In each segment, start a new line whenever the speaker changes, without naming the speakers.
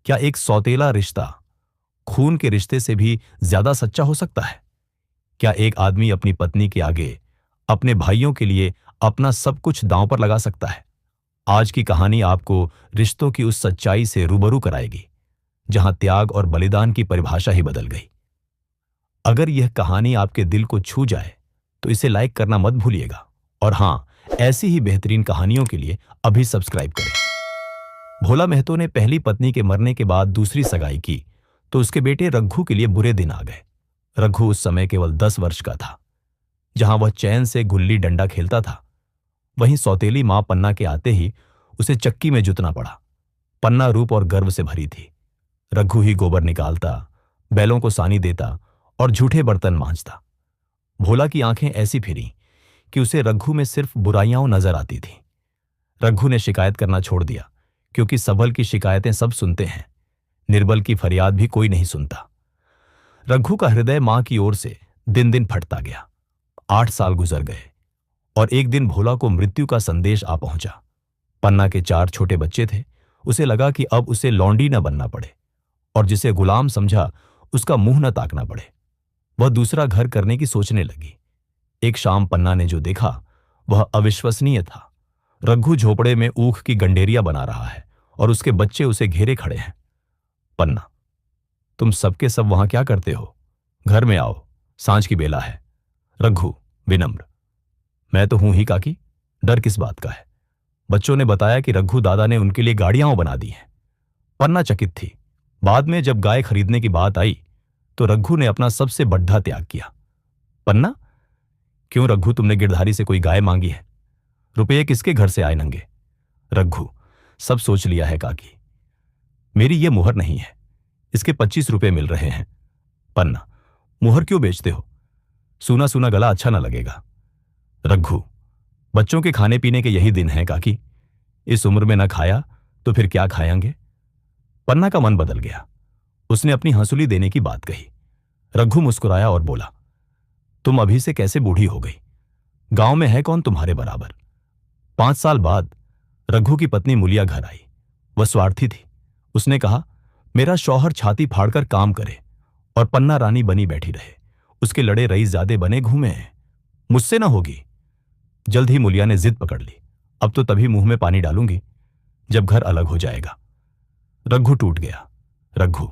क्या एक सौतेला रिश्ता खून के रिश्ते से भी ज्यादा सच्चा हो सकता है? क्या एक आदमी अपनी पत्नी के आगे अपने भाइयों के लिए अपना सब कुछ दांव पर लगा सकता है? आज की कहानी आपको रिश्तों की उस सच्चाई से रूबरू कराएगी जहां त्याग और बलिदान की परिभाषा ही बदल गई। अगर यह कहानी आपके दिल को छू जाए तो इसे लाइक करना मत भूलिएगा, और हां, ऐसी ही बेहतरीन कहानियों के लिए अभी सब्सक्राइब करें। भोला महतो ने पहली पत्नी के मरने के बाद दूसरी सगाई की तो उसके बेटे रघु के लिए बुरे दिन आ गए। रघु उस समय केवल 10 वर्ष का था। जहां वह चैन से गुल्ली डंडा खेलता था, वहीं सौतेली मां पन्ना के आते ही उसे चक्की में जुतना पड़ा। पन्ना रूप और गर्व से भरी थी। रघु ही गोबर निकालता, बैलों को सानी देता और झूठे बर्तन मांजता। भोला की आंखें ऐसी फिरी कि उसे रघु में सिर्फ बुराइयां नजर आती थीं। रघु ने शिकायत करना छोड़ दिया, क्योंकि सबल की शिकायतें सब सुनते हैं, निर्बल की फरियाद भी कोई नहीं सुनता। रघु का हृदय मां की ओर से दिन दिन फटता गया। 8 साल गुजर गए और एक दिन भोला को मृत्यु का संदेश आ पहुंचा। पन्ना के 4 छोटे बच्चे थे। उसे लगा कि अब उसे लौंडी न बनना पड़े, और जिसे गुलाम समझा उसका मुंह न ताकना पड़े। वह दूसरा घर करने की सोचने लगी। एक शाम पन्ना ने जो देखा वह अविश्वसनीय था। रघु झोपड़े में ऊख की गंडेरिया बना रहा है और उसके बच्चे उसे घेरे खड़े हैं। पन्ना, तुम सबके सब वहां क्या करते हो? घर में आओ, सांझ की बेला है। रघु विनम्र, मैं तो हूं ही काकी, डर किस बात का है? बच्चों ने बताया कि रघु दादा ने उनके लिए गाड़ियां बना दी हैं। पन्ना चकित थी। बाद में जब गाय खरीदने की बात आई तो रघु ने अपना सबसे बड्ढा त्याग किया। पन्ना, क्यों रघु, तुमने गिरधारी से कोई गाय मांगी है? रुपये किसके घर से आए नंगे? रघु, सब सोच लिया है काकी, मेरी ये मुहर नहीं है, इसके 25 रुपये मिल रहे हैं। पन्ना, मुहर क्यों बेचते हो? सूना सूना गला अच्छा न लगेगा। रघु, बच्चों के खाने पीने के यही दिन हैं काकी, इस उम्र में न खाया तो फिर क्या खाएंगे? पन्ना का मन बदल गया। उसने अपनी हंसुली देने की बात कही। रघु मुस्कुराया और बोला, तुम अभी से कैसे बूढ़ी हो गई? गांव में है कौन तुम्हारे बराबर? 5 साल बाद रघु की पत्नी मुलिया घर आई। वह स्वार्थी थी। उसने कहा, मेरा शौहर छाती फाड़कर काम करे और पन्ना रानी बनी बैठी रहे, उसके लड़े रईसजादे बने घूमे हैं, मुझसे ना होगी। जल्द ही मुलिया ने जिद पकड़ ली, अब तो तभी मुंह में पानी डालूंगी जब घर अलग हो जाएगा। रघु टूट गया। रघु,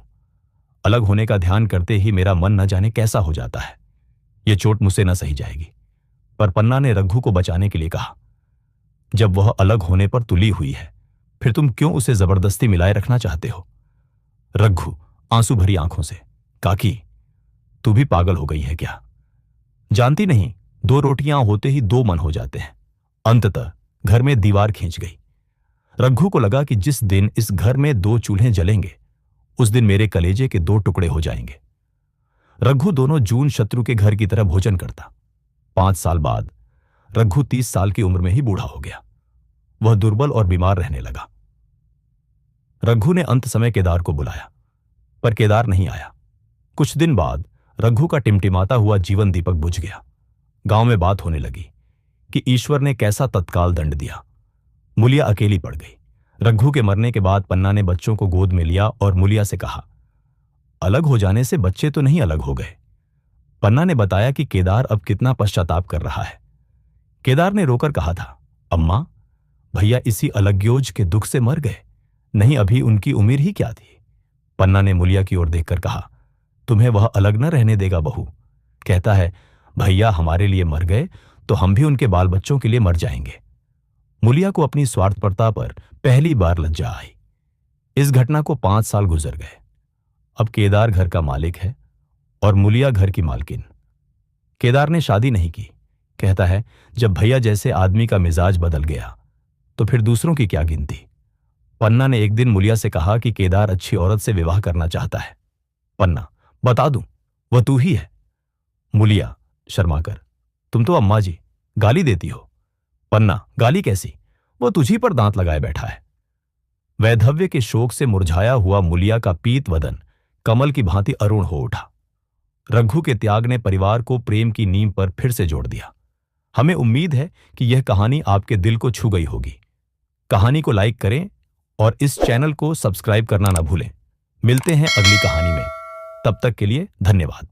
अलग होने का ध्यान करते ही मेरा मन न जाने कैसा हो जाता है। यह चोट मुझसे न सही जाएगी। पर पन्ना ने रघु को बचाने के लिए कहा, जब वह अलग होने पर तुली हुई है, फिर तुम क्यों उसे जबरदस्ती मिलाए रखना चाहते हो? रघु आंसू भरी आंखों से, काकी, तू भी पागल हो गई है क्या? जानती नहीं, 2 रोटियां होते ही 2 मन हो जाते हैं। अंततः घर में दीवार खींच गई। रघु को लगा कि जिस दिन इस घर में 2 चूल्हे जलेंगे उस दिन मेरे कलेजे के 2 टुकड़े हो जाएंगे। रघु दोनों जून शत्रु के घर की तरह भोजन करता। 5 साल बाद रघु 30 साल की उम्र में ही बूढ़ा हो गया। वह दुर्बल और बीमार रहने लगा। रघु ने अंत समय केदार को बुलाया, पर केदार नहीं आया। कुछ दिन बाद रघु का टिमटिमाता हुआ जीवन दीपक बुझ गया। गांव में बात होने लगी कि ईश्वर ने कैसा तत्काल दंड दिया। मुलिया अकेली पड़ गई। रघु के मरने के बाद पन्ना ने बच्चों को गोद में लिया और मुलिया से कहा, अलग हो जाने से बच्चे तो नहीं अलग हो गए। पन्ना ने बताया कि केदार अब कितना पश्चाताप कर रहा है। केदार ने रोकर कहा था, अम्मा, भैया इसी अलग्योज के दुख से मर गए, नहीं अभी उनकी उम्र ही क्या थी। पन्ना ने मुलिया की ओर देखकर कहा, तुम्हें वह अलग न रहने देगा बहू। कहता है, भैया हमारे लिए मर गए तो हम भी उनके बाल बच्चों के लिए मर जाएंगे। मुलिया को अपनी स्वार्थपरता पर पहली बार लज्जा आई। इस घटना को 5 साल गुजर गए। अब केदार घर का मालिक है और मुलिया घर की मालकिन। केदार ने शादी नहीं की। कहता है, जब भैया जैसे आदमी का मिजाज बदल गया तो फिर दूसरों की क्या गिनती। पन्ना ने एक दिन मुलिया से कहा कि केदार अच्छी औरत से विवाह करना चाहता है। पन्ना, बता दूं, वह तू ही है। मुलिया शर्माकर, तुम तो अम्मा जी गाली देती हो। पन्ना, गाली कैसी, वह तुझी पर दांत लगाए बैठा है। वैधव्य के शोक से मुरझाया हुआ मुलिया का पीत वदन कमल की भांति अरुण हो उठा। रघु के त्याग ने परिवार को प्रेम की नींव पर फिर से जोड़ दिया। हमें उम्मीद है कि यह कहानी आपके दिल को छू गई होगी। कहानी को लाइक करें और इस चैनल को सब्सक्राइब करना ना भूलें। मिलते हैं अगली कहानी में। तब तक के लिए धन्यवाद।